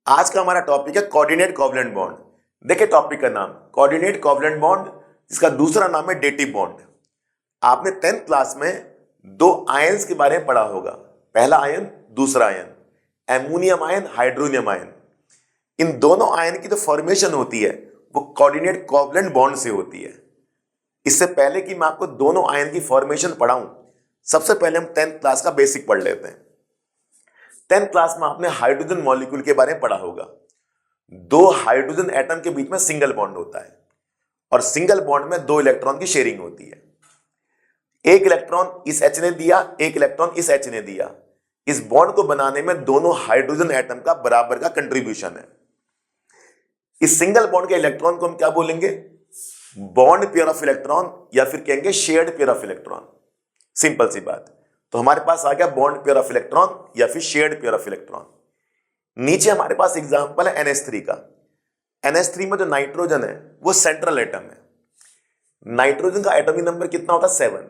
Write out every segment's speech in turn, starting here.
आज का हमारा टॉपिक है कोऑर्डिनेट कोवलेंट बॉन्ड। देखिए टॉपिक का नाम कोऑर्डिनेट कोवलेंट बॉन्ड, जिसका दूसरा नाम है डेटिव बॉन्ड। आपने 10th क्लास में दो आयंस के बारे में पढ़ा होगा, पहला आयन दूसरा ion, ammonium ion hydronium ion. इन दोनों आयन की जो फॉर्मेशन होती है वो कोऑर्डिनेट कोवलेंट बॉन्ड से होती है। इससे पहले कि मैं आपको दोनों आयन की फॉर्मेशन पढ़ाऊं, सबसे पहले हम 10th क्लास का बेसिक पढ़ लेते हैं। 10th क्लास में आपने हाइड्रोजन मॉलिक्यूल के बारे में पढ़ा होगा। दो हाइड्रोजन एटम के बीच में सिंगल बॉन्ड होता है और सिंगल बॉन्ड में दो इलेक्ट्रॉन की शेयरिंग होती है। एक इलेक्ट्रॉन इस H ने दिया, एक इलेक्ट्रॉन इस H ने दिया। इस बॉन्ड को बनाने में दोनों हाइड्रोजन एटम का बराबर का कंट्रीब्यूशन है। इस सिंगल बॉन्ड के इलेक्ट्रॉन को हम क्या बोलेंगे? बॉन्ड पेयर ऑफ इलेक्ट्रॉन, या फिर कहेंगे shared pair of electron. Simple सी बात। तो हमारे पास आ गया बॉन्ड पेयर ऑफ इलेक्ट्रॉन या फिर शेयर्ड पेयर ऑफ इलेक्ट्रॉन। नीचे हमारे पास एग्जांपल है NH3 का। NH3 में जो नाइट्रोजन है वो सेंट्रल एटम है। नाइट्रोजन का एटॉमिक नंबर कितना होता है? 7।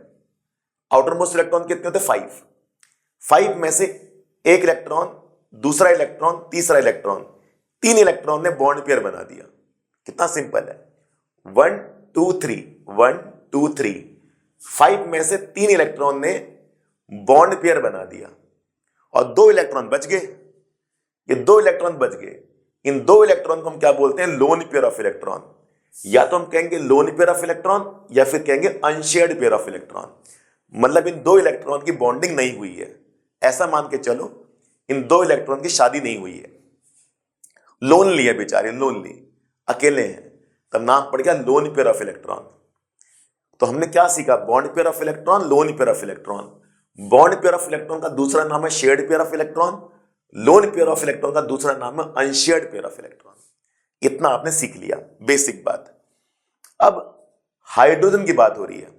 आउटर मोस्ट इलेक्ट्रॉन कितने होते? 5। 5 में से एक इलेक्ट्रॉन, दूसरा इलेक्ट्रॉन, तीसरा इलेक्ट्रॉन, 3 इलेक्ट्रॉन ने बॉन्ड पेयर बना दिया। कितना सिंपल है, 1 2 3 1 2 3। 5 में से 3 इलेक्ट्रॉन ने बॉन्ड पेयर बना दिया और 2 इलेक्ट्रॉन बच गए। ये 2 इलेक्ट्रॉन बच गए। इन 2 इलेक्ट्रॉन को हम क्या बोलते हैं? Lone pair of electron. या तो हम कहेंगे लोन पेयर ऑफ इलेक्ट्रॉन या फिर कहेंगे अनशेयर्ड पेयर ऑफ इलेक्ट्रॉन। मतलब इन 2 इलेक्ट्रॉन की बॉन्डिंग नहीं हुई है, ऐसा मान के चलो इन 2 इलेक्ट्रॉन की शादी नहीं हुई है। लोनली है बेचारे, लोनली, अकेले हैं, तब नाम पड़ गया लोन पेयर ऑफ इलेक्ट्रॉन। तो हमने क्या सीखा? Bond pair of electron, lone pair of electron. Bond pair of electron का दूसरा नाम है shared pair of electron. Lone pair of electron का दूसरा नाम है अनशेयर्ड पेयर ऑफ इलेक्ट्रॉन। इतना आपने सीख लिया, बेसिक बात। अब हाइड्रोजन की बात हो रही है।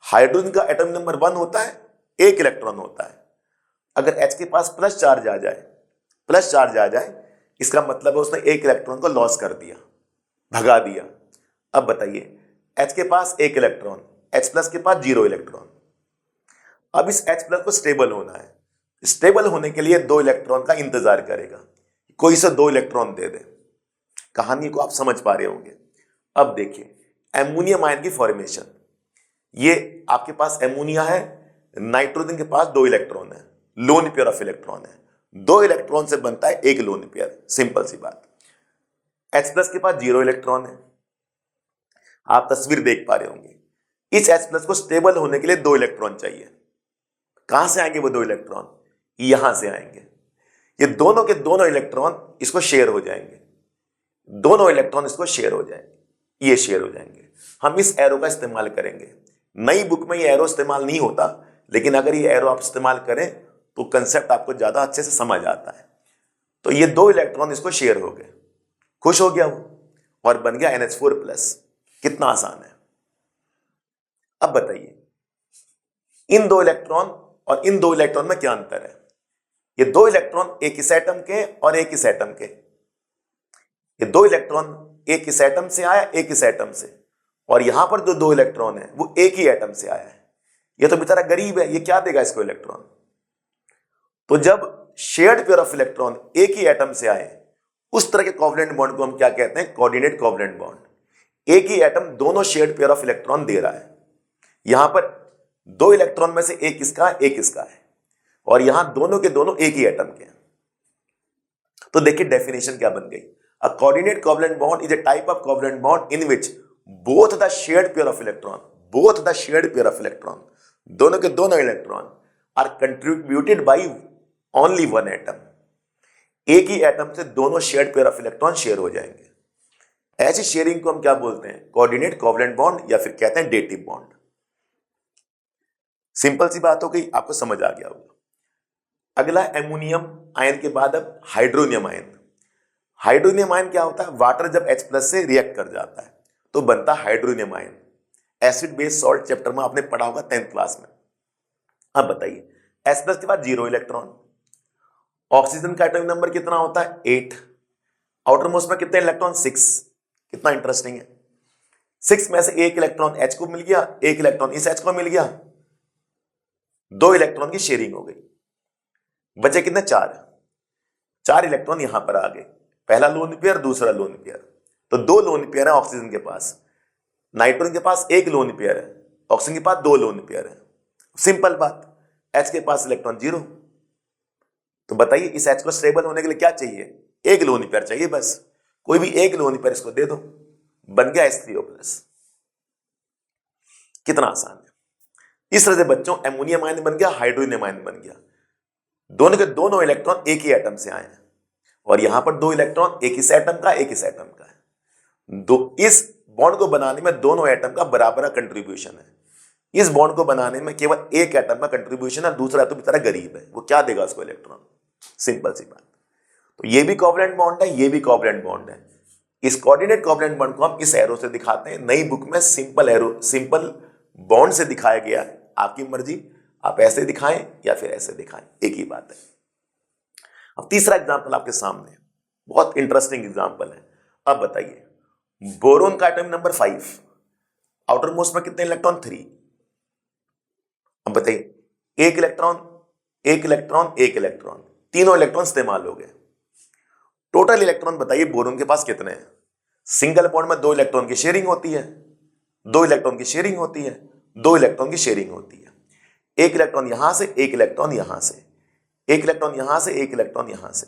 हाइड्रोजन का एटॉमिक नंबर 1 होता है, एक इलेक्ट्रॉन होता है। अगर H के पास प्लस चार्ज आ जाए, इसका मतलब है उसने एक इलेक्ट्रॉन को लॉस कर दिया, भगा दिया। अब बताइए, H के पास एक इलेक्ट्रॉन, H प्लस के पास 0 इलेक्ट्रॉन। अब इस H प्लस को स्टेबल होना है। स्टेबल होने के लिए 2 इलेक्ट्रॉन का इंतजार करेगा, कोई से 2 इलेक्ट्रॉन दे दे। कहानी को आप समझ पा रहे होंगे। अब देखिए एमोनियम आयन की फॉर्मेशन। ये आपके पास एमोनिया है, नाइट्रोजन के पास 2 इलेक्ट्रॉन है, लोन पेयर ऑफ इलेक्ट्रॉन है। 2 इलेक्ट्रॉन से बनता है एक लोन पेयर, सिंपल सी बात। H प्लस के पास 0 इलेक्ट्रॉन है, आप तस्वीर देख पा रहे होंगे। इस H प्लस को स्टेबल होने के लिए 2 इलेक्ट्रॉन चाहिए। कहां से आएंगे वो 2 इलेक्ट्रॉन? यहां से आएंगे। ये दोनों के दोनों इलेक्ट्रॉन इसको शेयर हो जाएंगे, दोनों इलेक्ट्रॉन इसको शेयर हो जाएंगे, ये शेयर हो जाएंगे। हम इस एरो का इस्तेमाल करेंगे। नई बुक में ये एरो इस्तेमाल नहीं होता, लेकिन अगर ये एरो आप इस्तेमाल करें तो कंसेप्ट आपको ज्यादा अच्छे से समझ आता है। तो ये 2 इलेक्ट्रॉन इसको शेयर हो गए, खुश हो गया वो और बन गया NH4+। कितना आसान है। अब बताइए इन 2 इलेक्ट्रॉन और इन 2 इलेक्ट्रॉन में क्या अंतर है? ये 2 इलेक्ट्रॉन एक इस एटम के और एक इस एटम के। ये 2 इलेक्ट्रॉन एक इस एटम से आया, एक इस एटम से, और यहां पर जो 2 इलेक्ट्रॉन है वो एक ही एटम से आया है। ये तो बेचारा गरीब है, ये क्या देगा इसको इलेक्ट्रॉन? तो जब शेयर्ड पेयर ऑफ इलेक्ट्रॉन एक ही एटम से आए, उस तरह के कोवलेंट बॉन्ड को हम क्या कहते हैं? Coordinate covalent bond. एक ही एटम दोनों शेयर्ड पेयर ऑफ इलेक्ट्रॉन दे रहा है। यहां पर 2 इलेक्ट्रॉन में से एक इसका, एक इसका है, और यहां दोनों के दोनों एक ही एटम के हैं। तो देखिए डेफिनेशन क्या बन गई। A coordinate covalent bond is a type of covalent bond in which both the shared pair of electron, दोनों के दोनों electron are contributed by only one atom. एक ही एटम से दोनों shared pair of electron share हो जाएंगे। ऐसी शेयरिंग को हम क्या बोलते हैं? कोऑर्डिनेट कोवलेंट बॉन्ड, या फिर कहते हैं डेटिव बॉन्ड। सिंपल सी बात हो गई, आपको समझ आ गया होगा। अगला एमोनियम आयन के बाद अब हाइड्रोनियम आयन। हाइड्रोनियम आयन क्या होता है? वाटर जब H प्लस से रिएक्ट कर जाता है तो बनता है hydronium ion. Acid base salt chapter में आपने पढ़ा होगा 10th क्लास में। अब बताइए H प्लस के बाद 0 इलेक्ट्रॉन। ऑक्सीजन का एटॉमिक नंबर कितना होता है? 8। आउटर मोस्ट में कितने इलेक्ट्रॉन? 6। कितना इंटरेस्टिंग है। 6 में से एक इलेक्ट्रॉन H को मिल गया, एक इलेक्ट्रॉन इस H को मिल गया, 2 इलेक्ट्रॉन की शेयरिंग हो गई। बचे कितने? 4 इलेक्ट्रॉन यहां पर आ गए। पहला लोन पेयर, दूसरा लोन पेयर, तो 2 लोन पेयर है ऑक्सीजन के पास। नाइट्रोजन के पास 1 लोन पेयर है, ऑक्सीजन के पास 2 लोन पेयर है। सिंपल बात, H के पास इलेक्ट्रॉन 0। तो बताइए इस H को स्टेबल होने के लिए क्या चाहिए? 1 लोन पेयर चाहिए बस। कोई भी 1 लोन पेयर इसको दे दो, बन गया H3O+। कितना आसान है। इस तरह से बच्चों एमोनियम आयन बन गया, हाइड्रोजन आयन बन गया। दोनों के दोनों इलेक्ट्रॉन एक ही एटम से आए हैं, और यहां पर 2 इलेक्ट्रॉन एक इस एटम का, एक इस एटम का है। दो इस बॉन्ड को बनाने में दोनों एटम का बराबर कंट्रीब्यूशन है। इस बॉन्ड को बनाने में केवल एक एटम का कंट्रीब्यूशन है, दूसरा तो बेचारा गरीब है, वो क्या देगा उसको इलेक्ट्रॉन? सिंपल सी बात। तो ये भी कोवलेंट बॉन्ड है, ये भी कोवलेंट बॉन्ड है। इस कोऑर्डिनेट कोवलेंट बॉन्ड को हम इस एरो से दिखाते हैं। नई बुक में सिंपल एरो, सिंपल बॉन्ड से दिखाया गया है। आपकी मर्जी, आप ऐसे दिखाएं या फिर ऐसे दिखाएं, एक ही बात है। अब तीसरा एग्जांपल आपके सामने, बहुत इंटरेस्टिंग एग्जांपल है। अब बताइए, बोरोन का एटम नंबर 5, आउटर मोस्ट में कितने इलेक्ट्रॉन? 3। अब बताइए, एक इलेक्ट्रॉन, एक इलेक्ट्रॉन, एक इलेक्ट्रॉन, तीनों इलेक्ट्रॉन इस्तेमाल हो गए। टोटल इलेक्ट्रॉन बताइए बोरोन के पास कितने हैं? सिंगल बॉन्ड में 2 इलेक्ट्रॉन की शेयरिंग होती है, 2 इलेक्ट्रॉन की शेयरिंग होती है, 2 इलेक्ट्रॉन की शेयरिंग होती है। एक इलेक्ट्रॉन यहां से, एक इलेक्ट्रॉन यहां से, एक इलेक्ट्रॉन यहां से, एक इलेक्ट्रॉन यहां से,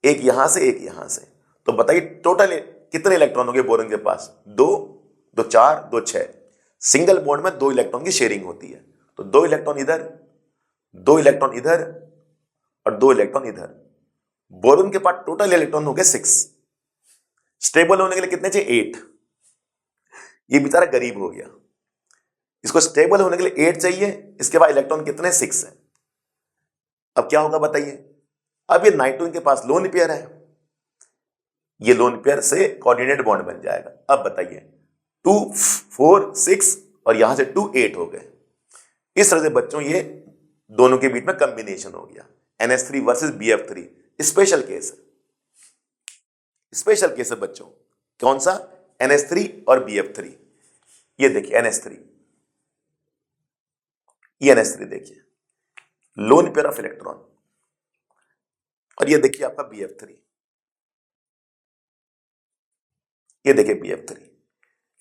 एक यहां से, एक यहां से। तो बताइए टोटल कितने इलेक्ट्रॉन हो गए बोरोन के पास? 2, 2 4, 2 6। सिंगल बॉन्ड में 2 इलेक्ट्रॉन की शेयरिंग होती है, तो 2 इलेक्ट्रॉन इधर, 2 इलेक्ट्रॉन इधर और 2 इलेक्ट्रॉन इधर। बोरोन के पास टोटल इलेक्ट्रॉन हो गए 6। स्टेबल होने के लिए कितने चाहिए? 8। ये बेचारा गरीब हो गया, इसको स्टेबल होने के लिए 8 चाहिए, इसके बाद इलेक्ट्रॉन कितने? 6 है। अब क्या होगा बताइए? अब ये नाइट्रोजन के पास लोन पेयर है, ये लोन पेयर से कोऑर्डिनेट बॉन्ड बन जाएगा। अब बताइए 2 4 6 और यहां से 2 8 हो गए। इस तरह से बच्चों ये दोनों के बीच में कॉम्बिनेशन हो गया, NH3 versus BF3। Special case है, स्पेशल केस है बच्चों। कौन सा? NH3 और BF3। ये देखिए NH3, ये NH3 देखिए, लोन पेयर ऑफ इलेक्ट्रॉन, और ये देखिए आपका BF3, ये देखिए BF3।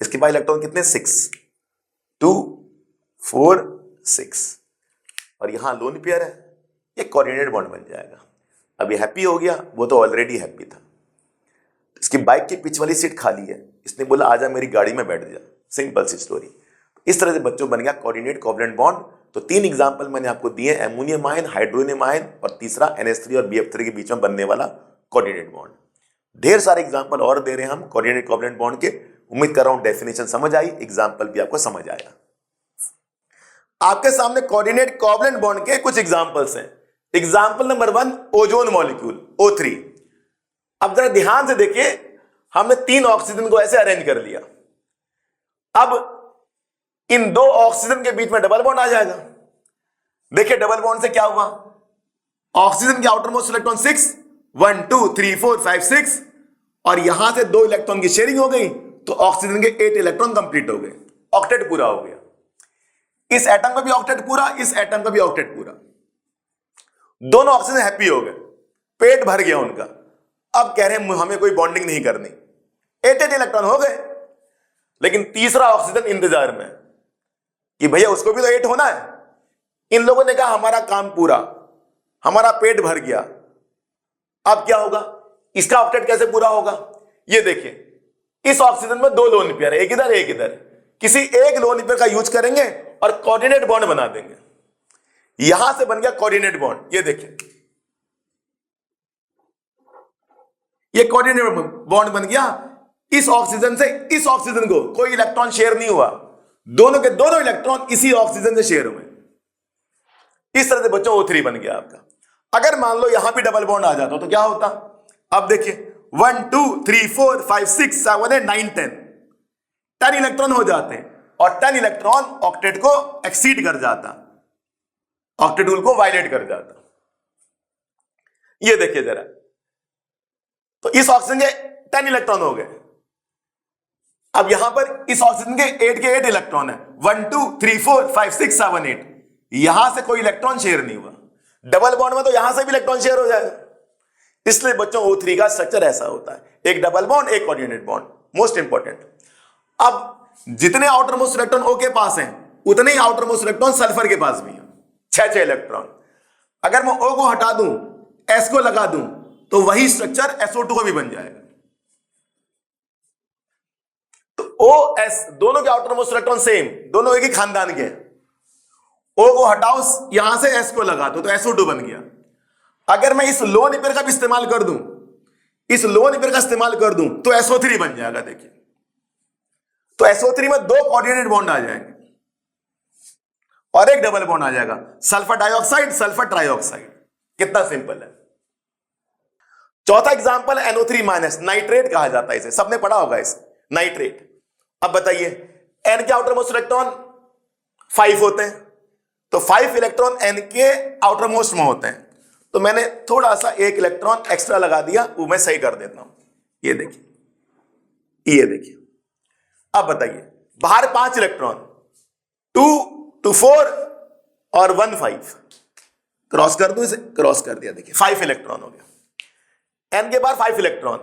इसके बाद इलेक्ट्रॉन कितने? 6, 2 4 6, और यहां लोन पेयर है, ये कोऑर्डिनेट बॉन्ड बन जाएगा। अब ये हैप्पी हो गया, वो तो ऑलरेडी हैप्पी था। इसकी बाइक की पिच वाली सीट खाली है, इसने बोला आजा मेरी गाड़ी में बैठ जा। सिंपल सी स्टोरी। इस तरह से बच्चों बन गया कोऑर्डिनेट कोवलेंट बॉन्ड। तो 3 एग्जांपल मैंने आपको दिए, एमोनियम आयन, हाइड्रोजन आयन और तीसरा NH3 और BF3 के बीच में बनने वाला कोऑर्डिनेट बॉन्ड। ढेर सारे एग्जांपल और दे रहे हैं हम कोऑर्डिनेट कोवलेंट बॉन्ड के। उम्मीद कर रहा हूं डेफिनेशन समझ आई, एग्जांपल भी आपको समझ आया। आपके सामने कोऑर्डिनेट कोवलेंट बॉन्ड के कुछ एग्जांपल्स हैं। Example number 1, ozone molecule O3। अब जरा ध्यान से देखिए, हमने 3 ऑक्सीजन को ऐसे अरेंज कर लिया। अब इन 2 ऑक्सीजन के बीच में डबल बॉन्ड आ जाएगा। देखिए डबल बॉन्ड से क्या हुआ? ऑक्सीजन के आउटर मोस्ट इलेक्ट्रॉन 6, 1 2 3 4 5 6, और यहां से 2 इलेक्ट्रॉन की शेयरिंग हो गई, तो ऑक्सीजन के 8 इलेक्ट्रॉन कंप्लीट हो गए, ऑक्टेट पूरा हो गया। इस एटम का भी ऑक्टेट पूरा, इस एटम का भी ऑक्टेट पूरा। दोनों ऑक्सीजन हैप्पी हो गए, पेट भर गया उनका। अब कह रहे हैं हमें कोई बॉन्डिंग नहीं करनी, 8 इलेक्ट्रॉन हो गए। लेकिन तीसरा ऑक्सीजन इंतजार में कि भैया उसको भी तो 8 होना है। इन लोगों ने कहा हमारा काम पूरा, हमारा पेट भर गया। अब क्या होगा? इसका ऑक्टेट कैसे पूरा होगा? ये देखिए, इस ऑक्सीजन में 2 लोन पेयर है, एक इधर एक इधर। किसी एक लोन पेयर का यूज करेंगे और कोऑर्डिनेट बॉन्ड बना देंगे। यहां से बन गया कोऑर्डिनेट बॉन्ड। ये देखिए, ये कोऑर्डिनेट बॉन्ड बन गया। इस ऑक्सीजन से इस ऑक्सीजन को कोई इलेक्ट्रॉन शेयर नहीं हुआ, दोनों के दोनों इलेक्ट्रॉन इसी ऑक्सीजन से शेयर हुए। इस तरह से बच्चों O3 बन गया आपका। अगर मान लो यहां भी डबल बॉन्ड आ जाता तो क्या होता? अब देखिए 1 2 3 4 5 6 7 8 9 10 इलेक्ट्रॉन हो जाते हैं, और 10 इलेक्ट्रॉन ऑक्टेट को एक्सीड कर जाता, ऑक्टेट रूल को वायलेट कर जाता। ये देखिए जरा, तो इस ऑक्सीजन के 10 इलेक्ट्रॉन हो गए। अब यहां पर इस ऑक्सीजन के 8 इलेक्ट्रॉन है, 1 2 3 4 5 6 7 8। यहां से कोई इलेक्ट्रॉन शेयर नहीं हुआ। डबल बॉन्ड में तो यहां से भी इलेक्ट्रॉन शेयर हो जाएगा। इसलिए बच्चों O3 का स्ट्रक्चर ऐसा होता है, एक डबल बॉन्ड एक कोऑर्डिनेट बॉन्ड, मोस्ट इंपॉर्टेंट। अब जितने आउटर मोस्ट इलेक्ट्रॉन O के पास हैं उतने ही आउटर मोस्ट इलेक्ट्रॉन सल्फर के पास भी हैं, 6 इलेक्ट्रॉन। अगर मैं O को हटा दूं, S को लगा दूं, तो वही स्ट्रक्चर SO2 को भी बन जाएगा। तो OS दोनों के आउटर मोस्ट इलेक्ट्रॉन सेम, दोनों एक ही खानदान के। O को हटाओ, यहां से S को लगा दो, तो SO2 बन गया। अगर मैं इस लोन पेयर का भी इस्तेमाल कर दूं, इस लोन पेयर का इस्तेमाल कर दूं, तो SO3 बन जाएगा। देखिए, तो SO3 में 2 कोऑर्डिनेट बॉन्ड आ जाएंगे और एक डबल बॉन्ड आ जाएगा, सल्फर डाइऑक्साइड सल्फर ट्राइऑक्साइड। कितना सिंपल है। चौथा एग्जांपल NO3 माइनस, नाइट्रेट कहा जाता है इसे, सबने पढ़ा होगा इसे, नाइट्रेट। अब बताइए, N के आउटर मोस्ट इलेक्ट्रॉन 5 होते हैं, तो 5 इलेक्ट्रॉन N के आउटर मोस्ट में होते हैं, तो मैंने थोड़ा सा एक इलेक्ट्रॉन एक्स्ट्रा लगा दिया, वो मैं सही कर देता हूं। ये देखिए, ये देखिए। अब बताइए, बाहर 5 इलेक्ट्रॉन, 2 2 4 और 1 5, क्रॉस कर दूं इसे, क्रॉस कर दिया। देखिए 5 इलेक्ट्रॉन हो गया। N के बाहर 5 इलेक्ट्रॉन,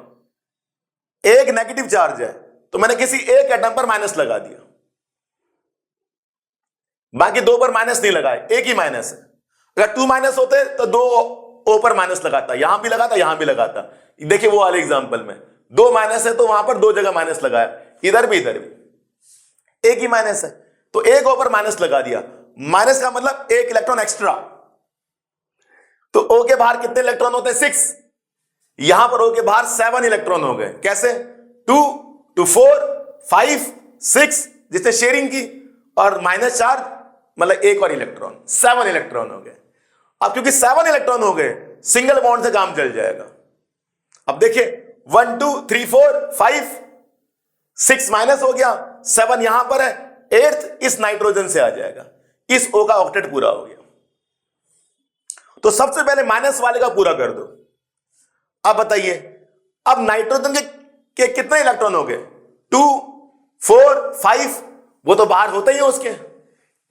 एक नेगेटिव चार्ज है, तो मैंने किसी एक एटम पर माइनस लगा दिया, बाकी 2 पर माइनस नहीं लगाए, एक ही माइनस है। अगर 2 माइनस होते तो 2 O पर माइनस लगाता, यहां भी लगाता यहां भी लगाता। देखिए वो वाले एग्जांपल में 2 माइनस है, तो वहां पर 2 जगह माइनस लगाया, इधर भी एक ही माइनस है, तो एक O पर माइनस लगा दिया। माइनस का मतलब एक इलेक्ट्रॉन एक्स्ट्रा, तो O के बाहर कितने इलेक्ट्रॉन होते हैं? 6। यहां पर O के बाहर 7 इलेक्ट्रॉन हो गए। कैसे? 2 2 4 5 6, जिसने शेयरिंग की, और माइनस चार्ज मतलब एक और इलेक्ट्रॉन, 7 इलेक्ट्रॉन हो गए। अब क्योंकि 7 इलेक्ट्रॉन हो गए, सिंगल बॉन्ड से काम चल जाएगा। अब देखिए 1 2 3 4 5 6 माइनस हो गया, 7 यहां पर है, 8th इस नाइट्रोजन से आ जाएगा, इस O का ऑक्टेट पूरा हो गया। तो सबसे पहले माइनस वाले का पूरा कर दो। अब बताइए, अब नाइट्रोजन के कितने इलेक्ट्रॉन हो गए? 2 4 5, वो तो बाहर होते ही है उसके,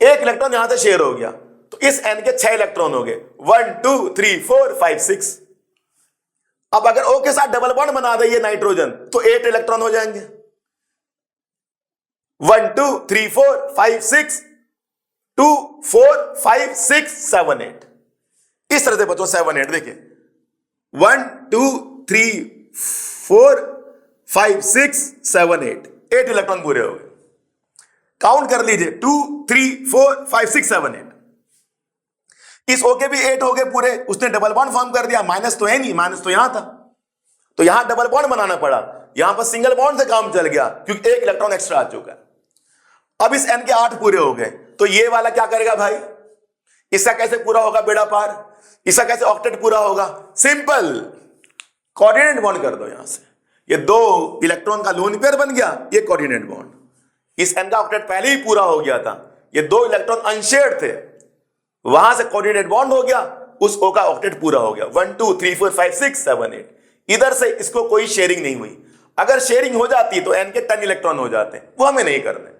एक इलेक्ट्रॉन यहां से शेयर हो गया, तो इस N के 6 इलेक्ट्रॉन हो गए, 1 2 3 4 5 6। अब अगर O के साथ डबल बॉन्ड बना दे ये नाइट्रोजन, तो 8 इलेक्ट्रॉन हो जाएंगे, 1 2 3 4 5 6 2 4 5 6 7 8। इस तरह से बच्चों 7 8, देखिए 1 2 3 4 5 6 7 8, 8 इलेक्ट्रॉन पूरे हो गए। काउंट कर लीजिए, 2 3 4 5 6 7 8। इस O के भी 8 हो गए पूरे, उसने डबल बॉन्ड फॉर्म कर दिया। माइनस तो है नहीं, माइनस तो यहां था, तो यहां डबल बॉन्ड बनाना पड़ा, यहां पर सिंगल बॉन्ड से काम चल गया, क्योंकि एक इलेक्ट्रॉन एक्स्ट्रा आ चुका है। अब इस N के 8 पूरे हो गए, तो ये वाला क्या करेगा भाई? इसका कैसे पूरा होगा बेड़ा पार? इसका कैसे ऑक्टेट पूरा होगा? सिंपल, कोऑर्डिनेट बॉन्ड कर दो यहां से। ये 2 इलेक्ट्रॉन का लोन पेयर बन गया, ये कोऑर्डिनेट बॉन्ड। इस N का ऑक्टेट पहले ही पूरा हो गया था, ये 2 इलेक्ट्रॉन अनशेयर्ड थे, वहां से कोऑर्डिनेट बॉन्ड हो गया, उस O का ऑक्टेट पूरा हो गया। 1 2 3 4 5 6 7 8। इधर से इसको कोई शेयरिंग नहीं हुई। अगर शेयरिंग हो जाती तो N के 10 इलेक्ट्रॉन हो जाते, वो हमें नहीं करने।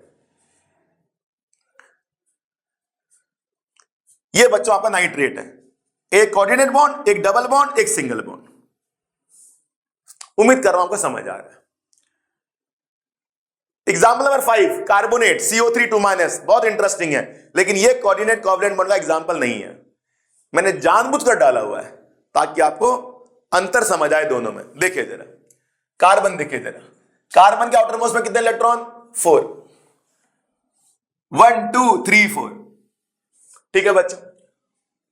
ये बच्चों आपका नाइट्रेट है, एक कोऑर्डिनेट बॉन्ड, एक डबल बॉन्ड, एक सिंगल बॉन्ड। उम्मीद कर रहा हूं आपको समझ आ रहा है। एग्जाम्पल नंबर 5, कार्बोनेट CO3 बहुत इंटरेस्टिंग है, लेकिन ये कोऑर्डिनेट कोवलेंट बॉन्ड का एग्जाम्पल नहीं है, मैंने जानबूझकर डाला हुआ है ताकि आपको अंतर समझ आए दोनों में। देखिए जरा कार्बन, देखिए जरा कार्बन के आउटर मोस्ट में कितने इलेक्ट्रॉन? 4, 1 2 3 4। ठीक है बच्चों,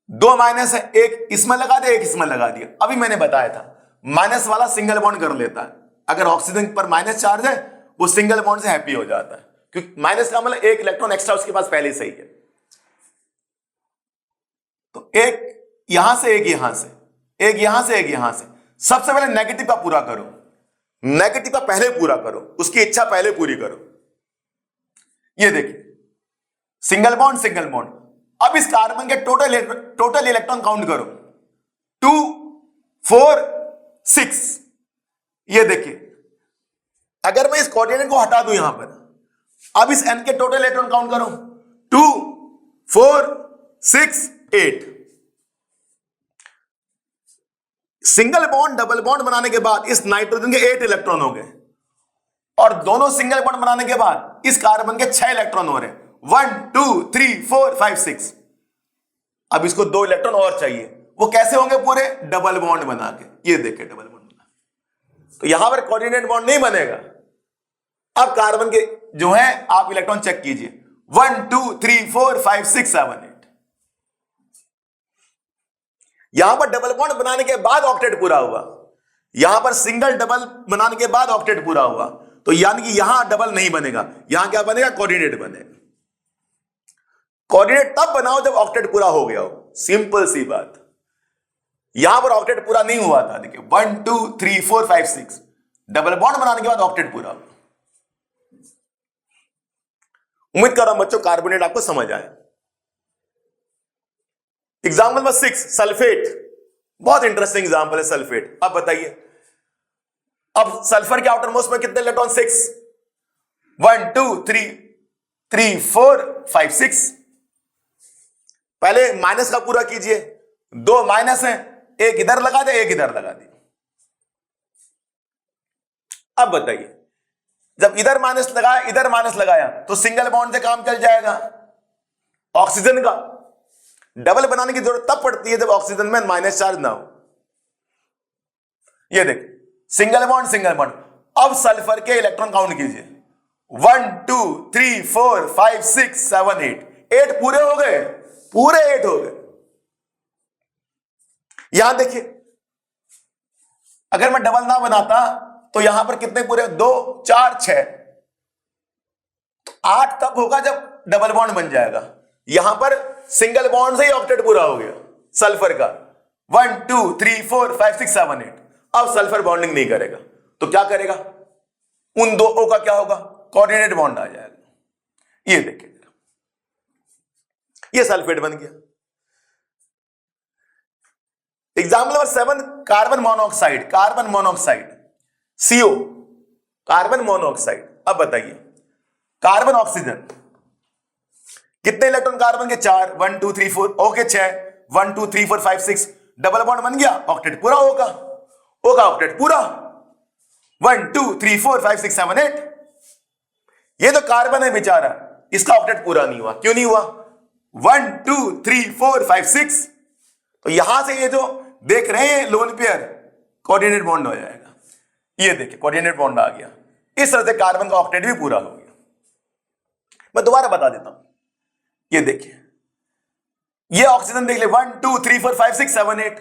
2 माइनस है, एक इसमें लगा दिया, एक इसमें लगा दिया। अभी मैंने बताया था माइनस वाला सिंगल बॉन्ड कर लेता है, अगर ऑक्सीजन पर माइनस चार्ज है वो सिंगल बॉन्ड से हैप्पी हो जाता है, क्योंकि माइनस का मतलब एक इलेक्ट्रॉन एक्स्ट्रा उसके पास पहले से ही है। तो एक यहां से, एक यहां से, एक यहां से, एक यहां से। सबसे पहले नेगेटिव का पूरा करो, नेगेटिव का पहले पूरा करो, उसकी इच्छा पहले पूरी करो। ये देखिए सिंगल बॉन्ड, सिंगल बॉन्ड। अब इस कार्बन के टोटल इलेक्ट्रॉन काउंट करो, 2 4 6। ये देखिए अगर मैं इस कोऑर्डिनेट को हटा दूं यहां पर, अब इस N के टोटल इलेक्ट्रॉन काउंट करो, 2 4 6 8। सिंगल बॉन्ड डबल बॉन्ड बनाने के बाद इस नाइट्रोजन के 8 इलेक्ट्रॉन हो गए और दोनों सिंगल बॉन्ड बनाने के बाद इस कार्बन के 6 इलेक्ट्रॉन हो रहे हैं, 1 2 3 4 5 6। अब इसको 2 इलेक्ट्रॉन और चाहिए, वो कैसे होंगे? पूरे डबल बॉन्ड बना के। ये देखिए डबल बॉन्ड बना, तो यहां पर कोऑर्डिनेट बॉन्ड नहीं बनेगा। अब कार्बन के जो है आप इलेक्ट्रॉन चेक कीजिए, 1 2 3 4 5 6 7 8। यहां पर डबल बॉन्ड बनाने के बाद ऑक्टेट पूरा हुआ, यहां पर सिंगल डबल बनाने के बाद ऑक्टेट पूरा हुआ, तो यानी कि यहां डबल नहीं बनेगा, यहां क्या बनेगा? कोऑर्डिनेट बनेगा। कोऑर्डिनेट तब बनाओ जब ऑक्टेट पूरा हो गया हो, सिंपल सी बात। यहां पर ऑक्टेट पूरा नहीं हुआ था, देखिए 1 2 3 4 5 6, डबल बॉन्ड बनाने के बाद ऑक्टेट पूरा हुआ। उम्मीद कर रहा हूं बच्चों कार्बोनेट आपको समझ आया। एग्जाम्पल नंबर 6 सल्फेट, बहुत इंटरेस्टिंग एग्जाम्पल है सल्फेट। अब बताइए, अब सल्फर के आउटर मोस्ट में कितने इलेक्ट्रॉन? 6, 1 2 3 4 5 6। पहले माइनस का पूरा कीजिए, 2 माइनस है, एक इधर लगा दे, एक इधर लगा दी। अब बताइए, जब इधर माइनस लगाया इधर माइनस लगाया तो सिंगल बॉन्ड से काम चल जाएगा। ऑक्सीजन का डबल बनाने की जरूरत तब पड़ती है जब ऑक्सीजन में माइनस चार्ज ना हो। ये देखिए सिंगल बॉन्ड सिंगल बॉन्ड। अब सल्फर के इलेक्ट्रॉन काउंट कीजिए, 1 2 3 4 5 6 7 8। 8 पूरे हो गए, पूरे 8 हो गए। यहां देखिए, अगर मैं डबल ना बनाता तो यहां पर कितने पूरे? 2 4 6, 8 तब होगा जब डबल बॉन्ड बन जाएगा। यहां पर सिंगल बॉन्ड से ही ऑक्टेट पूरा हो गया सल्फर का, 1 2 3 4 5 6 7 8। अब सल्फर बॉन्डिंग नहीं करेगा तो क्या करेगा? उन दो O का क्या होगा? कोऑर्डिनेट बॉन्ड आ जाएगा। ये देखिए, ये सल्फेट बन गया। Example number 7 carbon monoxide, carbon monoxide CO, carbon monoxide. अब बताइए, कार्बन ऑक्सीजन कितने इलेक्ट्रॉन कार्बन के? 4, 1 2 3 4, ओके 6, 1 2 3 4 5 6, डबल बॉन्ड बन गया, ऑक्टेट पूरा होगा, होगा ऑक्टेट पूरा, 1 2 3 4 5 6 7 8। ये तो कार्बन है बेचारा, इसका ऑक्टेट पूरा नहीं हुआ। क्यों नहीं हुआ? 1 2 3 4 5 6। तो यहां से ये जो देख रहे हैं लोन पेयर, कोऑर्डिनेट बॉन्ड हो जाएगा। ये देखिए कोऑर्डिनेट बॉन्ड आ गया। इस तरह से कार्बन का ऑक्टेट भी पूरा हो गया। मैं दोबारा बता देता हूं, ये देखिए, ये ऑक्सीजन देख ले, 1 2 3 4 5 6 7 8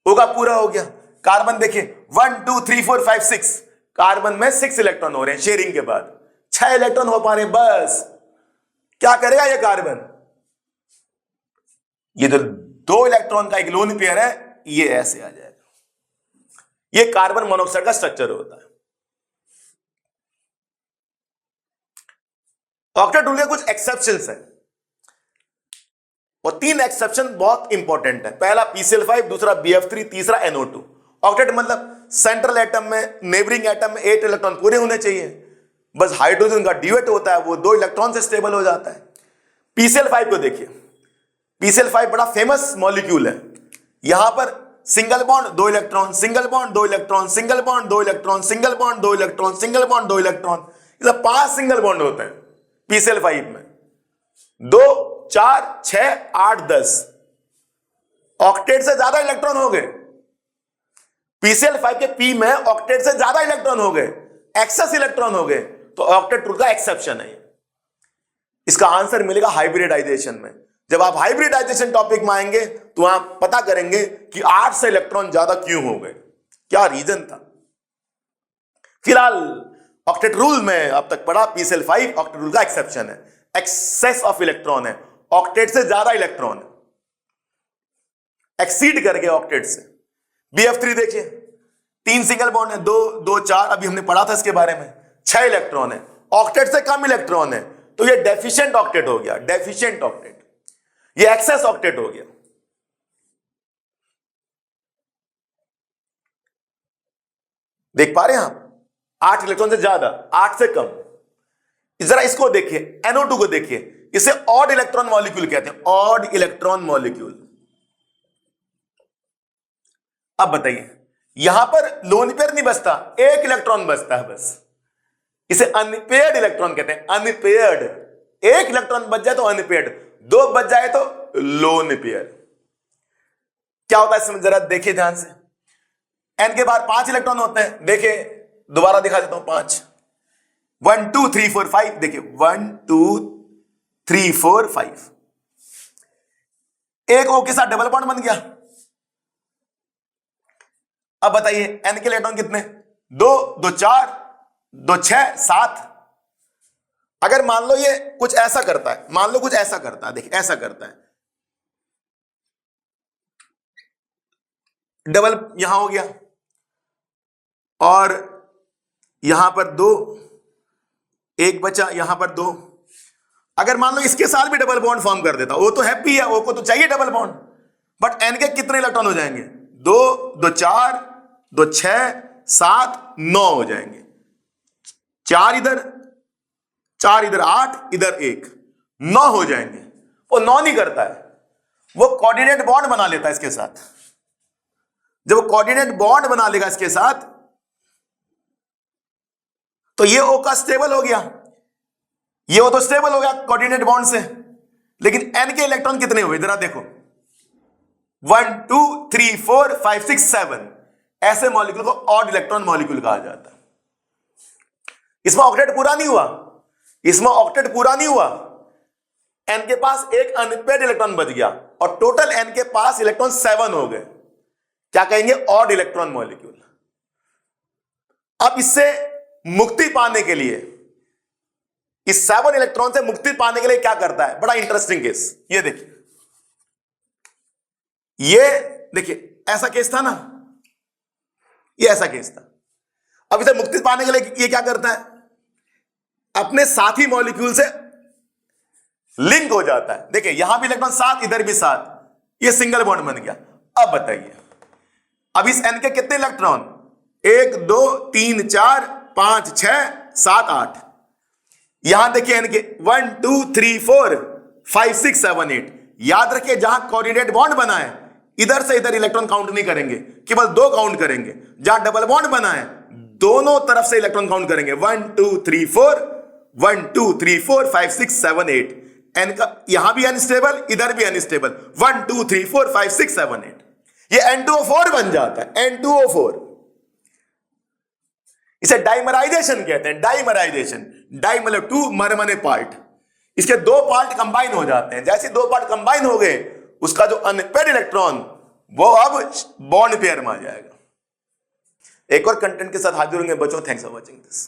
होगा, पूरा हो गया। कार्बन देखिए 1 2 3 4 5 6, कार्बन में 6 इलेक्ट्रॉन हो रहे हैं शेयरिंग के बाद, 6 इलेक्ट्रॉन हो पा रहे हैं बस। क्या करेगा ये कार्बन? ये तो 2 इलेक्ट्रॉन का एक लोन पेयर है, ये ऐसे आ जाएगा। ये कार्बन मोनोऑक्साइड का स्ट्रक्चर होता है। ऑक्टेट रूल के कुछ एक्सेप्शंस हैं और 3 एक्सेप्शन बहुत इंपॉर्टेंट है। पहला PCl5, दूसरा BF3, तीसरा NO2। ऑक्टेट मतलब सेंट्रल एटम में, नेबरिंग एटम में 8 इलेक्ट्रॉन पूरे होने चाहिए, बस हाइड्रोजन का ड्यूएट होता है, वो 2 इलेक्ट्रॉन से स्टेबल हो जाता है। PCl5 को देखिए, PCl5 बड़ा फेमस मॉलिक्यूल है। यहां पर single bond 2 electron, single bond 2 electron, single bond 2 electron, single bond 2 electron, single bond 2 electron, ये 5 सिंगल बॉन्ड होते हैं PCl5 में। 2 4 6 8 10 ऑक्टेट से ज्यादा इलेक्ट्रॉन हो गए। PCl5 के P में ऑक्टेट से ज्यादा इलेक्ट्रॉन हो गए, एक्सेस इलेक्ट्रॉन हो गए, तो ऑक्टेट रूल का एक्सेप्शन है। इसका आंसर मिलेगा हाइब्रिडाइजेशन में। जब आप हाइब्रिडाइजेशन टॉपिक में आएंगे तो आप पता करेंगे कि 8 से इलेक्ट्रॉन ज्यादा क्यों हो गए, क्या रीजन था। फिलहाल ऑक्टेट रूल में अब तक पढ़ा, PCl5 ऑक्टेट रूल का एक्सेप्शन है, एक्सेस ऑफ इलेक्ट्रॉन है, ऑक्टेट से ज्यादा इलेक्ट्रॉन है, एक्सीड कर गया ऑक्टेट से। BF3 देखिए, 3 सिंगल बॉन्ड है, 2 2 4, अभी हमने पढ़ा था इसके बारे में, 6 इलेक्ट्रॉन है, ऑक्टेट से कम इलेक्ट्रॉन है, तो ये डेफिशिएंट ऑक्टेट हो गया, डेफिशिएंट ऑक्टेट। ये एक्सेस ऑक्टेट हो गया। देख पा रहे हैं आप, 8 इलेक्ट्रॉन से ज्यादा, 8 से कम। जरा इसको देखिए, NO2 को देखिए, इसे ऑड इलेक्ट्रॉन मॉलिक्यूल कहते हैं, ऑड इलेक्ट्रॉन मॉलिक्यूल। अब बताइए, यहां पर लोन पेयर नहीं बचता, एक इलेक्ट्रॉन बचता है बस, इसे अनपेयर्ड इलेक्ट्रॉन कहते हैं। अनपेयर्ड, एक इलेक्ट्रॉन बच जाए तो अनपेयर्ड, दो बच जाए तो लोन पेयर। क्या होता है इसमें जरा देखिए ध्यान से। एन के बाहर 5 इलेक्ट्रॉन होते हैं, देखिए दोबारा दिखा देता हूं 5, 1 2 3 4 5, देखिए 1 2 3 4 5, एक O के साथ डबल बॉन्ड बन गया। अब बताइए एन के इलेक्ट्रॉन कितने, 2 2 4 2 6 7। अगर मान लो ये कुछ ऐसा करता है, मान लो कुछ ऐसा करता है, देखिए ऐसा करता है, डबल यहां हो गया और यहां पर 2, एक बचा, यहां पर 2। अगर मान लो इसके साथ भी डबल बॉन्ड फॉर्म कर देता, वो तो हैप्पी है, वो को तो चाहिए डबल बॉन्ड, बट एन के कितने इलेक्ट्रॉन हो जाएंगे, 2 2 4 2 6 7 9 हो जाएंगे। 4 इधर 4 इधर, 8 इधर 1, 9 हो जाएंगे। वो 9 नहीं करता है, वो कोऑर्डिनेट बॉन्ड बना लेता है इसके साथ। जब वो कोऑर्डिनेट बॉन्ड बना लेगा इसके साथ तो ये O का स्टेबल हो गया, ये O तो स्टेबल हो गया कोऑर्डिनेट बॉन्ड से। लेकिन N के इलेक्ट्रॉन कितने हुए जरा देखो, 1 2 3 4 5 6 7। ऐसे मॉलिक्यूल को ऑड इलेक्ट्रॉन मॉलिक्यूल कहा जाता है। इसमें ऑक्टेट पूरा नहीं हुआ, इसमें ऑक्टेट पूरा नहीं हुआ, N के पास एक अनपेयर्ड इलेक्ट्रॉन बच गया और टोटल N के पास इलेक्ट्रॉन 7 हो गए। क्या कहेंगे, ऑड इलेक्ट्रॉन मॉलिक्यूल। अब इससे मुक्ति पाने के लिए, इस 7 इलेक्ट्रॉन से मुक्ति पाने के लिए क्या करता है, बड़ा इंटरेस्टिंग केस। ये देखिए, ये देखिए ऐसा केस था ना, ये ऐसा केस था। अब इसे मुक्ति पाने के लिए ये क्या करता है, अपने साथी मॉलिक्यूल से लिंक हो जाता है। देखिए यहां भी इलेक्ट्रॉन 7, इधर भी 7, ये सिंगल बॉन्ड बन गया। अब बताइए, अब इस N के कितने इलेक्ट्रॉन, 1 2 3 4 5 6 7 8। यहां देखिए N के 1 2 3 4 5 6 7 8। याद रखिए जहां कोऑर्डिनेट बॉन्ड बना है इधर से इधर इलेक्ट्रॉन काउंट नहीं करेंगे, केवल 2 काउंट करेंगे। जहां डबल बॉन्ड बना है दोनों तरफ से इलेक्ट्रॉन काउंट करेंगे, 1 2 3 4 1 2 3 4 5 6 7 8। N का यहां भी अनस्टेबल, इधर भी अनस्टेबल, 1 2 3 4 5 6 7 8। ये N2O4 बन जाता है, N2O4। इसे डाइमराइजेशन कहते हैं, डाइमराइजेशन। डाइ मतलब 2, मर मने पार्ट। इसके 2 पार्ट कंबाइन हो जाते हैं। जैसे 2 पार्ट कंबाइन हो गए, उसका जो अनपेयर्ड इलेक्ट्रॉन वो अब बॉन्ड पेयर में आ जाएगा। एक और कंटेंट के साथ हाजिर होंगे बच्चों। Thanks for watching this.